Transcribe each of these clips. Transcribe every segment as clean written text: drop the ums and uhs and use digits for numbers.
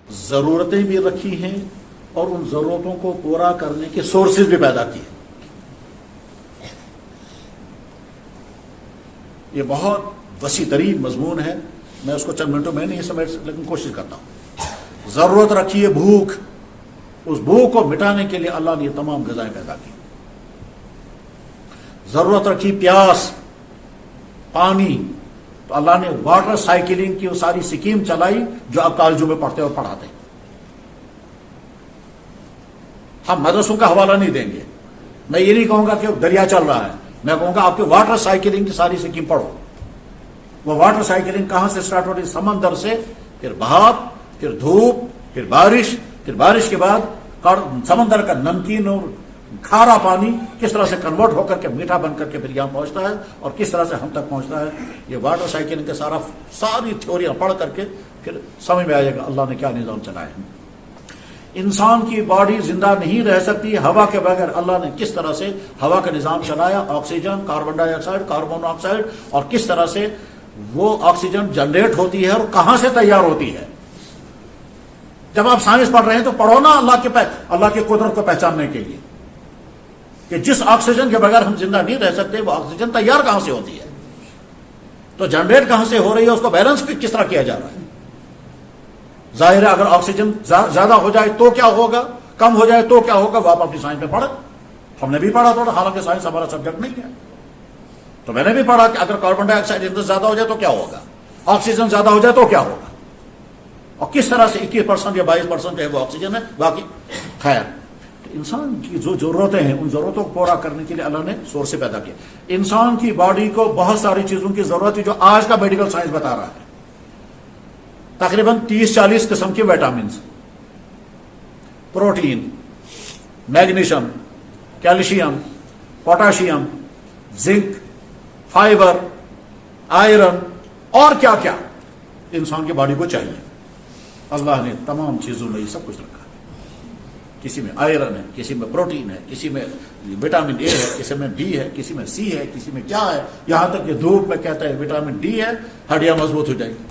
ضرورتیں بھی رکھی ہیں اور ان ضرورتوں کو پورا کرنے کے سورسز بھی پیدا کیے. یہ بہت وسیع ترین مضمون ہے، میں اس کو چند منٹوں میں نہیں سمجھ لیکن کوشش کرتا ہوں. ضرورت رکھی ہے بھوک، اس بھوک کو مٹانے کے لیے اللہ نے یہ تمام غذائیں پیدا کی. ضرورت رکھی پیاس، پانی، تو اللہ نے واٹر سائیکلنگ کی وہ ساری سکیم چلائی جو آپ کالجوں میں پڑھتے اور پڑھاتے ہیں. ہم مدرسوں کا حوالہ نہیں دیں گے، میں یہ نہیں کہوں گا کہ دریا چل رہا ہے، میں کہوں گا آپ کے واٹر سائیکلنگ کی ساری سکیم پڑھو. وہ واٹر سائیکلنگ کہاں سے سٹارٹ ہوتی ہے؟ سمندر سے، پھر بھاپ، پھر دھوپ، پھر بارش کے بعد سمندر کا نمکین اور کھارا پانی کس طرح سے کنورٹ ہو کر کے میٹھا بن کر کے پھر یہاں پہنچتا ہے اور کس طرح سے ہم تک پہنچتا ہے. یہ واٹر سائیکلنگ کا ساری تھیوریاں پڑھ کر کے پھر سمجھ میں آئے گا اللہ نے کیا نظام چلایا ہے. انسان کی باڈی زندہ نہیں رہ سکتی ہوا کے بغیر. اللہ نے کس طرح سے ہوا کا نظام چلایا، آکسیجن، کاربن ڈائی آکسائڈ، کاربن مون آکسائڈ، اور کس طرح سے وہ آکسیجن جنریٹ ہوتی ہے اور کہاں سے تیار ہوتی ہے. جب آپ سائنس پڑھ رہے ہیں تو پڑھو نا اللہ کی قدرت کو پہچاننے کے لیے کہ جس آکسیجن کے بغیر ہم زندہ نہیں رہ سکتے وہ آکسیجن تیار کہاں سے ہوتی ہے، تو جنریٹ کہاں سے ہو رہی ہے، اس کو بیلنس کس طرح کیا جا رہا ہے. ظاہر ہے اگر آکسیجن زیادہ ہو جائے تو کیا ہوگا، کم ہو جائے تو کیا ہوگا، وہ آپ اپنی سائنس میں پڑھیں. ہم نے بھی پڑھا تھوڑا، حالانکہ سائنس ہمارا سبجیکٹ نہیں ہے، تو میں نے بھی پڑھا کہ اگر کاربن ڈائی آکسائڈ زیادہ ہو جائے تو کیا ہوگا، آکسیجن زیادہ ہو جائے تو کیا ہوگا، اور کس طرح سے 21% یا 22% ہے وہ آکسیجن ہے، باقی خیر. انسان کی جو ضرورتیں ہیں ان ضرورتوں کو پورا کرنے کے لیے اللہ نے سورس سے پیدا کیا. انسان کی باڈی کو بہت ساری چیزوں کی ضرورت ہے جو آج کا میڈیکل سائنس بتا رہا ہے. تقریباً 30-40 قسم کے vitamins, protein, magnesium, calcium, potassium, zinc, fibre, iron اور کیا کیا انسان کی باڈی کو چاہیے. اللہ نے تمام چیزوں میں یہ سب کچھ رکھا. کسی میں آئرن ہے، کسی میں پروٹین ہے، کسی میں وٹامن اے ہے، کسی میں بی ہے، کسی میں سی ہے، کسی میں کیا ہے. یہاں تک کہ دھوپ میں کہتا ہے وٹامن ڈی ہے، ہڈیاں مضبوط ہو جائیں گی.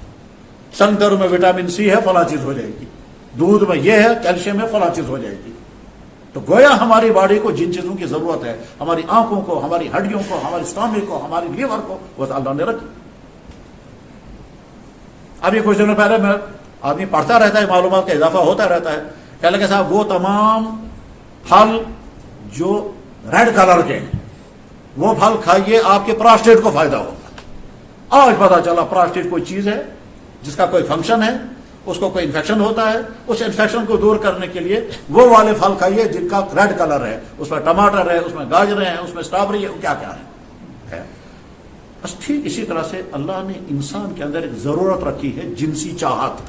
سنگتروں میں وٹامن سی ہے، فلاں چیز ہو جائے گی. دودھ میں یہ ہے، کیلشیم ہے، فلاں چیز ہو جائے گی. تو گویا ہماری باڈی کو جن چیزوں کی ضرورت ہے، ہماری آنکھوں کو، ہماری ہڈیوں کو، ہماری اسٹامک کو، ہماری لیور کو، وہ اللہ نے رکھی. ابھی کچھ دنوں پہلے میں آدمی پڑھتا رہتا ہے، معلومات کا اضافہ ہوتا رہتا ہے. کہنے کہ صاحب وہ تمام پھل جو ریڈ کلر کے ہیں وہ پھل کھائیے، آپ کے پراسٹیٹ کو فائدہ ہوگا. آج پتا چلا پراسٹیٹ کوئی چیز ہے جس کا کوئی فنکشن ہے، اس کو کوئی انفیکشن ہوتا ہے، اس انفیکشن کو دور کرنے کے لیے وہ والے پھل کھائیے جن کا ریڈ کلر ہے، اس میں ٹماٹر ہے، اس میں گاجریں ہیں، اس میں اسٹرابری ہے، کیا کیا ہے. بس ٹھیک اسی طرح سے اللہ نے انسان کے اندر ایک ضرورت رکھی ہے، جنسی چاہت.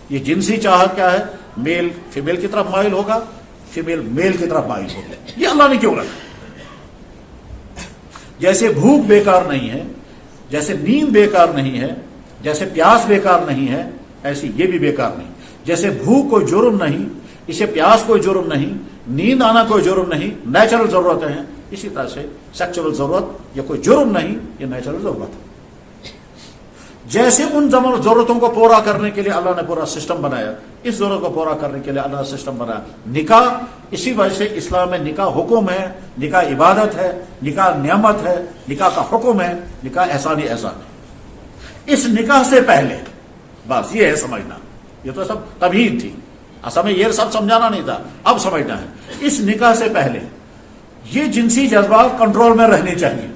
یہ جنسی چاہت کیا ہے؟ میل فیمیل کی طرف مائل ہوگا، فیمیل میل کی طرف مائل ہوگا. یہ اللہ نے کیوں رکھا؟ جیسے بھوک بیکار نہیں ہے، جیسے نیند بیکار نہیں ہے، جیسے پیاس بیکار نہیں ہے، ایسی یہ بھی بیکار نہیں. جیسے بھوک کوئی جرم نہیں، اسے پیاس کوئی جرم نہیں، نیند آنا کوئی جرم نہیں، نیچرل ضرورتیں ہیں. اسی طرح سے سیکچول ضرورت یہ کوئی جرم نہیں، یہ نیچرل ضرورت ہے. جیسے ان ضرورتوں کو پورا کرنے کے لیے اللہ نے پورا سسٹم بنایا، اس ضرورت کو پورا کرنے کے لیے اللہ نے سسٹم بنایا. نکاح، اسی وجہ سے اسلام میں نکاح حکم ہے، نکاح عبادت ہے، نکاح نعمت ہے، نکاح کا حکم ہے، نکاح احسانی احسان ہے. اس نکاح سے پہلے بس یہ ہے سمجھنا، یہ تو سب تمہید تھی، اصل میں یہ سب سمجھانا نہیں تھا، اب سمجھنا ہے. اس نکاح سے پہلے یہ جنسی جذبات کنٹرول میں رہنے چاہیے.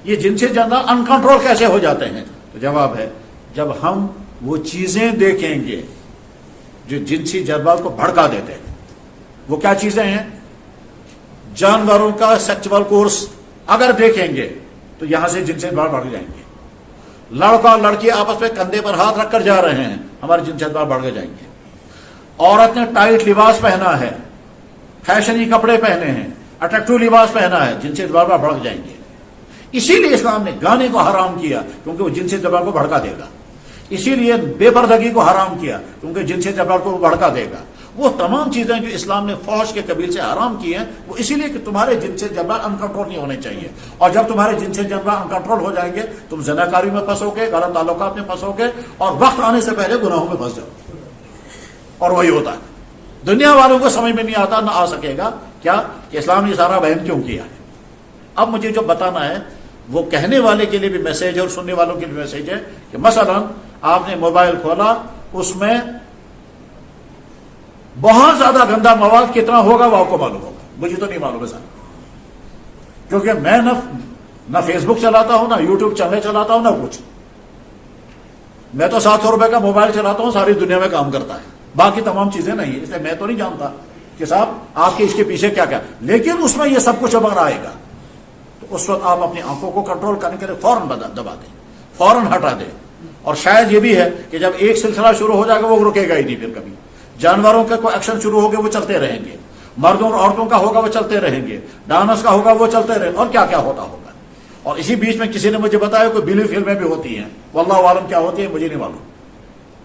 یہ جنسی جذبات ان کنٹرول کیسے ہو جاتے ہیں؟ تو جواب ہے جب ہم وہ چیزیں دیکھیں گے جو جنسی جذبات کو بھڑکا دیتے ہیں. وہ کیا چیزیں ہیں؟ جانوروں کا سیکچول کورس اگر دیکھیں گے تو یہاں سے جنسی جذبات بڑھ جائیں گے. لڑکا اور لڑکی آپس میں کندھے پر ہاتھ رکھ کر جا رہے ہیں، ہمارے جنسی جذبات بڑھ جائیں گے. عورت نے ٹائٹ لباس پہنا ہے، فیشنی کپڑے پہنے ہیں، اٹریکٹیو لباس پہنا ہے، جنسی جذبات بڑھ جائیں گے. اسی لیے اسلام نے گانے کو حرام کیا کیونکہ وہ جنسی جذبات کو بھڑکا دے گا. اسی لیے بے پردگی کو حرام کیا کیونکہ جنسی جذبات کو بھڑکا دے گا. وہ تمام چیزیں جو اسلام نے فحش کے قبیل سے حرام کی ہیں وہ اسی لیے کہ تمہارے جنسی جذبات ان کنٹرول نہیں ہونے چاہیے. اور جب تمہارے جنسی جذبات ان کنٹرول ہو جائیں گے تم زناکاری میں پھنسو گے، غلط تعلقات میں پھنسو گے، اور وقت آنے سے پہلے گناہوں میں پھنس جاؤ. اور وہی ہوتا ہے. دنیا والوں کو سمجھ میں نہیں آتا، نہ آ سکے گا کیا کہ اسلام نے سارا بیان کیوں کیا ہے. اب مجھے جو بتانا ہے وہ کہنے والے کے لیے بھی میسج ہے اور سننے والوں کے لیے میسج ہے کہ مثلا آپ نے موبائل کھولا، اس میں بہت زیادہ گندا مواد کتنا ہوگا وہ آپ کو معلوم ہوگا، مجھے تو نہیں معلوم ہے سر، کیونکہ میں نہ فیس بک چلاتا ہوں، نہ یوٹیوب چینل چلاتا ہوں، نہ کچھ. میں تو 700 روپے کا موبائل چلاتا ہوں، ساری دنیا میں کام کرتا ہے، باقی تمام چیزیں نہیں. اس لیے میں تو نہیں جانتا کہ صاحب آپ کے اس کے پیچھے کیا کیا، لیکن اس میں یہ سب کچھ اگر آئے گا تو اس وقت آپ اپنی آنکھوں کو کنٹرول کرنے کے لیے فوراً دبا دیں، فوراً ہٹا دیں. اور شاید یہ بھی ہے کہ جب ایک سلسلہ شروع ہو جائے گا وہ رکے گا ہی نہیں پھر کبھی. جانوروں کے کوئی ایکشن شروع ہوگا وہ چلتے رہیں گے، مردوں اور عورتوں کا ہوگا وہ چلتے رہیں گے، ڈانس کا ہوگا وہ چلتے رہیں گے، اور کیا کیا ہوتا ہوگا. اور اسی بیچ میں کسی نے مجھے بتایا کوئی بلی فلمیں بھی ہوتی ہیں، واللہ عالم کیا ہوتی ہیں مجھے نہیں معلوم.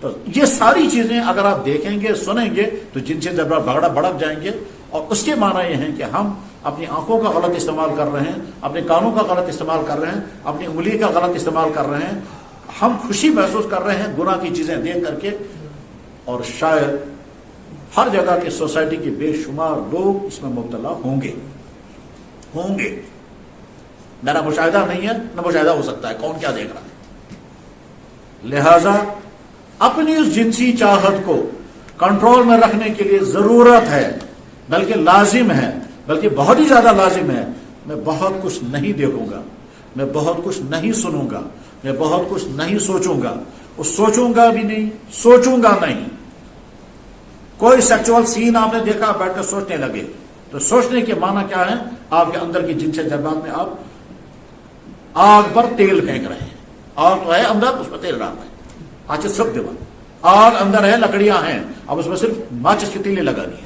تو یہ ساری چیزیں اگر آپ دیکھیں گے سنیں گے تو جن سے جب بھڑک جائیں گے. اور اس کے معنی یہ ہیں کہ ہم اپنی آنکھوں کا غلط استعمال کر رہے ہیں، اپنے کانوں کا غلط استعمال کر رہے ہیں، اپنی انگلی کا غلط استعمال کر رہے ہیں. ہم خوشی محسوس کر رہے ہیں گناہ کی چیزیں دیکھ کر کے، اور شاید ہر جگہ کی سوسائٹی کے بے شمار لوگ اس میں مبتلا ہوں گے. میرا مشاہدہ نہیں ہے، نہ مشاہدہ ہو سکتا ہے کون کیا دیکھ رہا ہے. لہذا اپنی اس جنسی چاہت کو کنٹرول میں رکھنے کے لیے ضرورت ہے، بلکہ لازم ہے، بلکہ بہت ہی زیادہ لازم ہے. میں بہت کچھ نہیں دیکھوں گا، میں بہت کچھ نہیں سنوں گا، میں بہت کچھ نہیں سوچوں گا، سوچوں گا بھی نہیں، سوچوں گا نہیں. کوئی سیکچوئل سین آپ نے دیکھا بیٹھ کر سوچنے لگے تو سوچنے کے معنی کیا ہے؟ آپ کے اندر کی جنسی جذبات میں آپ آگ پر تیل پھینک رہے ہیں. آگ تو ہے اندر، اس پر تیل ڈال رہے ہیں. اچھا سب دیوا آگ اندر ہے، لکڑیاں ہیں، اب اس میں صرف ماچس کی تیلیں لگانی ہے.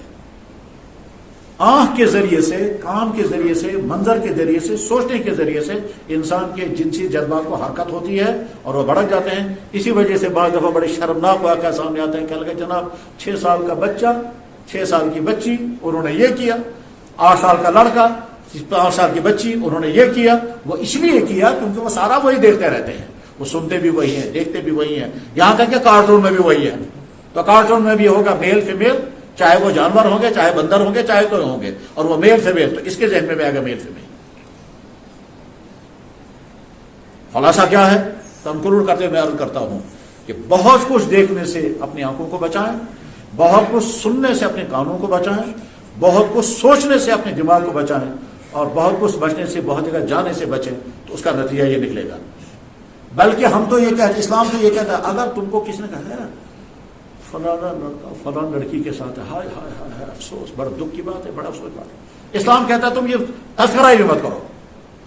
آنکھ کے ذریعے سے، کان کے ذریعے سے، منظر کے ذریعے سے، سوچنے کے ذریعے سے انسان کے جنسی جذبات کو حرکت ہوتی ہے اور وہ بڑھک جاتے ہیں. اسی وجہ سے بعض دفعہ بڑے شرمناک واقعہ سامنے آتے ہیں کہ لگے جناب 6 سال کا بچہ، 6 سال کی بچی، انہوں نے یہ کیا. 8 سال کا لڑکا، 5 سال کی بچی، انہوں نے یہ کیا. وہ اس لیے کیا کیونکہ وہ سارا وہی دیکھتے رہتے ہیں، وہ سنتے بھی وہی ہیں، دیکھتے بھی وہی ہیں، یہاں تک کہ کارٹون میں بھی وہی ہے. تو کارٹون میں بھی ہوگا میل فیمیل، چاہے وہ جانور ہوں گے، چاہے بندر ہوں گے، چاہے کوئی ہوں گے، اور وہ میل فیمیل. تو اس کے ذہن میں بھی آئے گا میل فیمیل. خلاصہ کیا ہے؟ کنکلوڈ کرتے ہوئے میں عرض کرتا ہوں کہ بہت کچھ دیکھنے سے اپنی آنکھوں کو بچائیں، بہت کچھ سننے سے اپنے کانوں کو بچائیں، بہت کچھ سوچنے سے اپنے دماغ کو بچائیں، اور بہت کچھ بچنے سے، بہت جگہ جانے سے بچیں. تو اس کا نتیجہ یہ نکلے گا. بلکہ ہم تو یہ کہتے، اسلام تو یہ کہتا ہے اگر تم کو کسی نے کہا ہے فلانا لڑکا فلاں لڑکی کے ساتھ ہے، ہائے ہائے ہائے ہائے، افسوس، بڑا دکھ کی بات ہے، بڑا افسوس بات ہے. اسلام کہتا ہے تم یہ تذکرہ ہی مت کرو،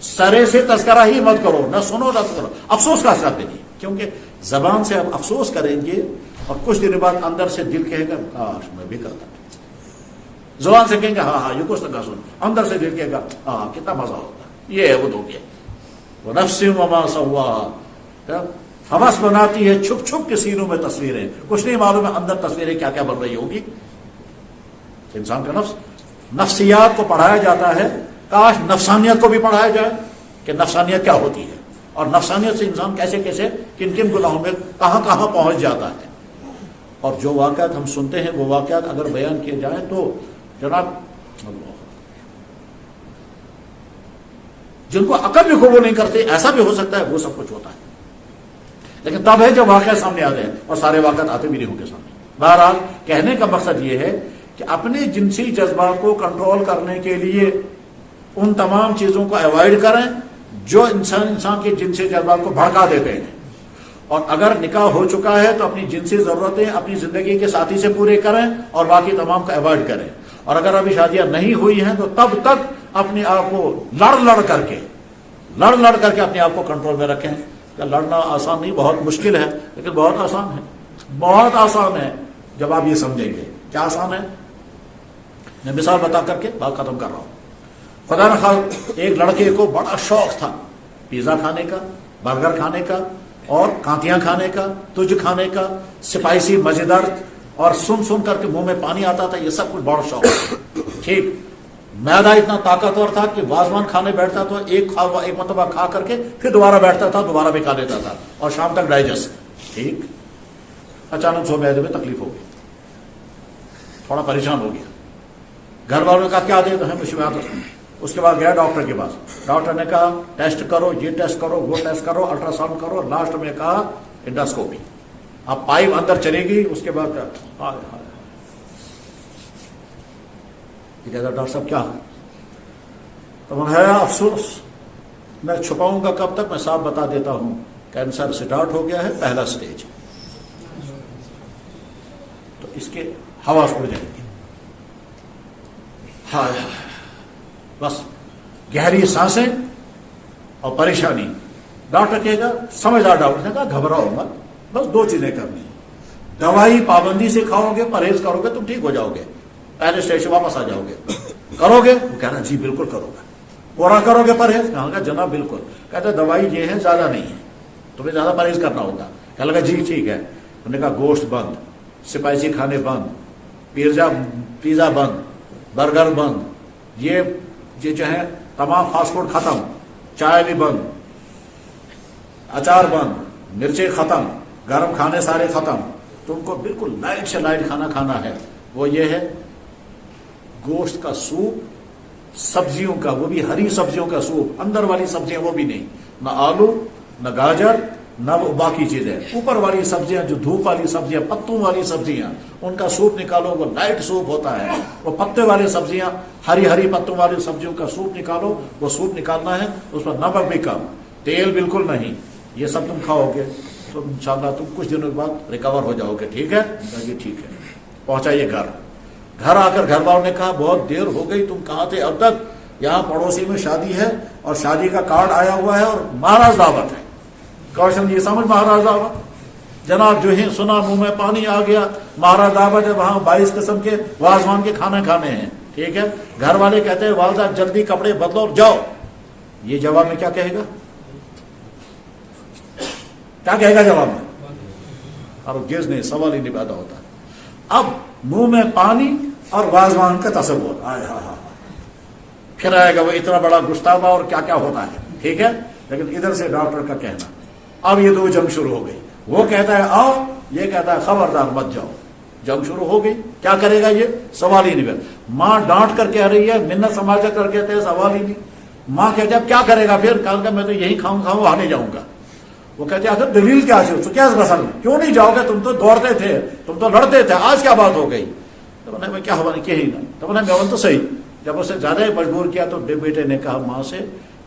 سرے سے تذکرہ ہی مت کرو، نہ سنو نہ کرو. افسوس کا ساتھ نہیں، کیونکہ زبان سے آپ افسوس کریں گے اور کچھ دن بعد اندر سے دل کہے گا کاش میں بھی کرتا. زبان سے کہیں گے ہاں ہاں یہ کچھ نہ سن، اندر سے دل کہے گا ہاں کتنا مزہ ہوتا. یہ ہے وہ دھوکے. وہ نفس وما سواہا، حوث بناتی ہے چھپ چھپ کے سینوں میں تصویریں، کچھ نہیں معلوم ہے اندر تصویریں کیا کیا بن رہی ہوگی. انسان کا نفس، نفسیات کو پڑھایا جاتا ہے. کاش نفسانیت کو بھی پڑھایا جائے کہ نفسانیت کیا ہوتی ہے اور نفسانیت سے انسان کیسے کیسے کن کن گناہوں میں کہاں کہاں پہنچ جاتا ہے. اور جو واقعات ہم سنتے ہیں وہ واقعات اگر بیان کیے جائیں تو جناب جن کو عقل بھی قبول نہیں کرتے، ایسا بھی ہو سکتا ہے وہ سب کچھ ہوتا ہے. لیکن تب ہے جب واقعات سامنے آتے ہیں، اور سارے واقعات آتے بھی نہیں ہوں گے سامنے. بہرحال کہنے کا مقصد یہ ہے کہ اپنے جنسی جذبات کو کنٹرول کرنے کے لیے ان تمام چیزوں کو اوائڈ کریں جو انسان کے جنسی جذبات کو بھڑکا دیتے ہیں. اور اگر نکاح ہو چکا ہے تو اپنی جنسی ضرورتیں اپنی زندگی کے ساتھی سے پورے کریں اور باقی تمام کو اوائڈ کریں. اور اگر ابھی شادیاں نہیں ہوئی ہیں تو تب تک اپنے آپ کو لڑ لڑ کر کے اپنے آپ کو کنٹرول میں رکھیں. لڑنا آسان نہیں، بہت مشکل ہے، لیکن بہت آسان ہے. بہت آسان ہے جب آپ یہ سمجھیں گے. کیا آسان ہے؟ میں مثال بتا کر کے بات ختم کر رہا ہوں. خدا نخواستہ ایک لڑکے کو بڑا شوق تھا پیزا کھانے کا، برگر کھانے کا، اور کانتیاں کھانے کا، تج کھانے کا، اسپائسی مزیدار، اور سن کر کے منہ میں پانی آتا تھا. یہ سب کچھ بڑا شوق تھا. ٹھیک، معدہ اتنا طاقتور تھا کہ وازوان کھانے بیٹھتا تو ایک مرتبہ کھا کر کے پھر دوبارہ بیٹھتا تھا، دوبارہ بھی کھا لیتا تھا، اور شام تک ڈائجسٹ. ٹھیک، اچانک سو معدے میں تکلیف ہو گئی. تھوڑا پریشان ہو گیا. گھر والوں نے کہا کیا دے تو ہمیں شفا. اس کے بعد گیا ڈاکٹر کے پاس. ڈاکٹر نے کہا ٹیسٹ کرو, یہ ٹیسٹ کرو, وہ ٹیسٹ کرو, الٹرا ساؤنڈ کرو. لاسٹ میں کہا انڈوسکوپی. اب پائپ اندر چلے گی. اس کے بعد یہ کہتا ڈاکٹر صاحب کیا تو ہے افسوس, میں چھپاؤں گا کب تک, میں صاحب بتا دیتا ہوں کینسر سٹارٹ ہو گیا ہے, پہلا سٹیج. تو اس کے حواس اڑ جائیں گے. ہائے بس گہری سانسیں اور پریشانی. ڈاکٹر کہے گا, سمجھدار ڈاکٹر نے کہا گھبراؤ مت, بس 2 چیزیں کرنی ہیں. دوائی پابندی سے کھاؤ گے, پرہیز کرو گے, تم ٹھیک ہو جاؤ گے, پہلے اسٹیج سے واپس آ جاؤ گے. کرو گے؟ وہ کہنا جی بالکل کرو گے. پورا کرو گے پرہیز؟ کہا گا جناب بالکل. کہتے دوائی یہ ہے, زیادہ نہیں ہے, تمہیں زیادہ پرہیز کرنا ہوگا. کہنے لگا جی ٹھیک ہے. انہوں نے کہا گوشت بند, اسپائسی کھانے بند, پیزا بند, برگر بند, یہ جو ہے تمام فاسٹ فوڈ ختم, چائے بھی بند, اچار بند, مرچیں ختم, گرم کھانے سارے ختم. تم کو بالکل لائٹ سے لائٹ کھانا کھانا ہے. وہ یہ ہے گوشت کا سوپ, سبزیوں کا, وہ بھی ہری سبزیوں کا سوپ, اندر والی سبزیاں وہ بھی نہیں, نہ آلو, نہ گاجر, نہ وہ باقی چیزیں. اوپر والی سبزیاں, جو دھوپ والی سبزیاں, پتوں والی سبزیاں, ان کا سوپ نکالو, وہ لائٹ سوپ ہوتا ہے. وہ پتے والی سبزیاں, ہری پتوں والی سبزیوں کا سوپ نکالو, وہ سوپ نکالنا ہے. اس پر نمک بھی کم, تیل بالکل نہیں. یہ سب تم کھاؤ گے تو انشاءاللہ تم کچھ دنوں کے بعد ریکور ہو جاؤ گے. ٹھیک ہے یہ ٹھیک ہے. پہنچائیے گھر. گھر آ کر گھر والوں نے کہا بہت دیر ہو گئی, تم کہاں تھے اب تک؟ یہاں پڑوسی میں شادی ہے اور شادی کا کارڈ آیا ہوا ہے اور مہاراج دعوت ہے. کوشچن یہ سمجھ مہاراج دعوت, جناب جو ہی سنا منہ میں پانی آ گیا. مہاراج دعوت ہے, وہاں 22 قسم کے وازوان کے کھانے کھانے ہیں. ٹھیک ہے. گھر والے کہتے ہیں والدہ جلدی کپڑے بدلو اور جاؤ. یہ جواب میں کیا کہے گا؟ کیا کہے گا جواب میں؟ اور گیز نہیں, سوال ہی نہیں پیدا ہوتا. اب منہ میں پانی اور وازوان کا تصور, پھر آئے گا وہ اتنا بڑا گشتابہ اور کیا کیا ہوتا ہے. ٹھیک ہے. لیکن ادھر سے ڈاکٹر کا کہنا, اب یہ 2 جنگ شروع ہو گئی. وہ کہتا ہے آؤ, یہ کہتا ہے خبردار مت جاؤ. جنگ شروع ہو گئی. کیا کرے گا یہ؟ سوال ہی نہیں پیدا. ماں ڈانٹ کر کہہ رہی ہے, منت سماجا کر کہتے ہیں, سوال ہی نہیں. ماں کہتے ہیں کیا کرے گا پھر؟ کہا میں تو یہی کھاؤں وہاں نہیں جاؤں گا. وہ کہتے ہیں دلیل کیا ہے, کیا مسئلہ, کیوں نہیں جاؤ گے؟ تم تو دوڑتے تھے, تم تو لڑتے تھے, آج کیا بات ہو گئی؟ تو میں کیا ہوا نہیں, کہیں نہیں. تو میں تو صحیح. جب اسے زیادہ مجبور کیا تو بیٹے نے کہا ماں سے,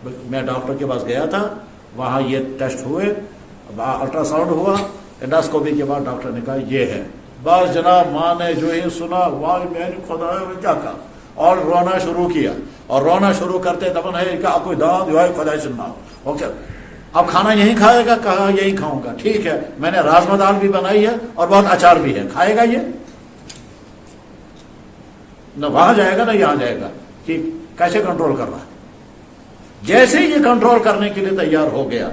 میں ڈاکٹر کے پاس گیا تھا, وہاں یہ ٹیسٹ ہوئے, الٹرا ساؤنڈ ہوا, انڈوسکوپی کے بعد ڈاکٹر نے کہا یہ ہے. بس جناب ماں نے جو ہی سنا, واہ میں نے خدا کیا کہا, اور رونا شروع کیا. اور رونا شروع کرتے دفن ہے کہ کوئی دان جو ہے خدا سننا. اوکے اب کھانا یہی کھائے گا؟ کہا یہی کھاؤں گا. ٹھیک ہے, میں نے راجما دال بھی بنائی ہے اور بہت اچار بھی ہے, کھائے گا یہ؟ نہ وہاں جائے گا نہ یہاں جائے گا. کہ کیسے کنٹرول کر رہا ہے. جیسے یہ کنٹرول کرنے کے لیے تیار ہو گیا.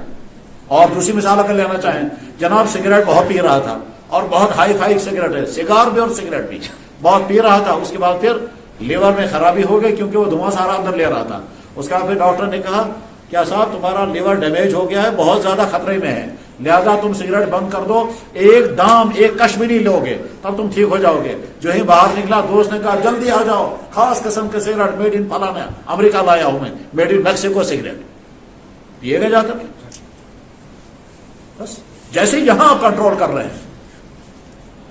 اور دوسری مثال اگر لینا چاہیں, جناب سگریٹ بہت پی رہا تھا اور بہت ہائی فائی سگریٹ ہے, سگار بھی اور سگریٹ بھی بہت پی رہا تھا. اس کے بعد پھر لیور میں خرابی ہو گئی کیونکہ وہ دھواں سارا اندر لے رہا تھا. اس کے بعد پھر ڈاکٹر نے کہا کیا صاحب تمہارا لیور ڈیمیج ہو گیا ہے, بہت زیادہ خطرے میں ہے, لہذا تم سگریٹ بند کر دو, ایک دام ایک کش بھی نہیں لو گے تب تم ٹھیک ہو جاؤ گے. جو ہی باہر نکلا دوست نے کہا جلدی آ جاؤ, خاص قسم کے سگریٹ میڈ ان فلانا امریکہ لایا ہوں میں, میڈ ان میکسیکو سگریٹ, پیے گا جا کر. بس جیسے یہاں آپ کنٹرول کر رہے ہیں,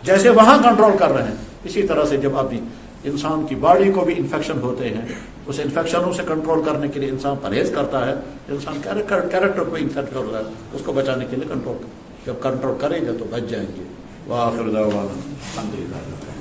جیسے وہاں کنٹرول کر رہے ہیں, اسی طرح سے جب آدمی انسان کی باڈی کو بھی انفیکشن ہوتے ہیں, اس انفیکشنوں سے کنٹرول کرنے کے لیے انسان پرہیز کرتا ہے. انسان کیریکٹر کو انفیکٹ کر رہا ہے, اس کو بچانے کے لیے کنٹرول, جب کنٹرول کرے گا تو بچ جائیں گے. وآخر دعوانا الحمدللہ.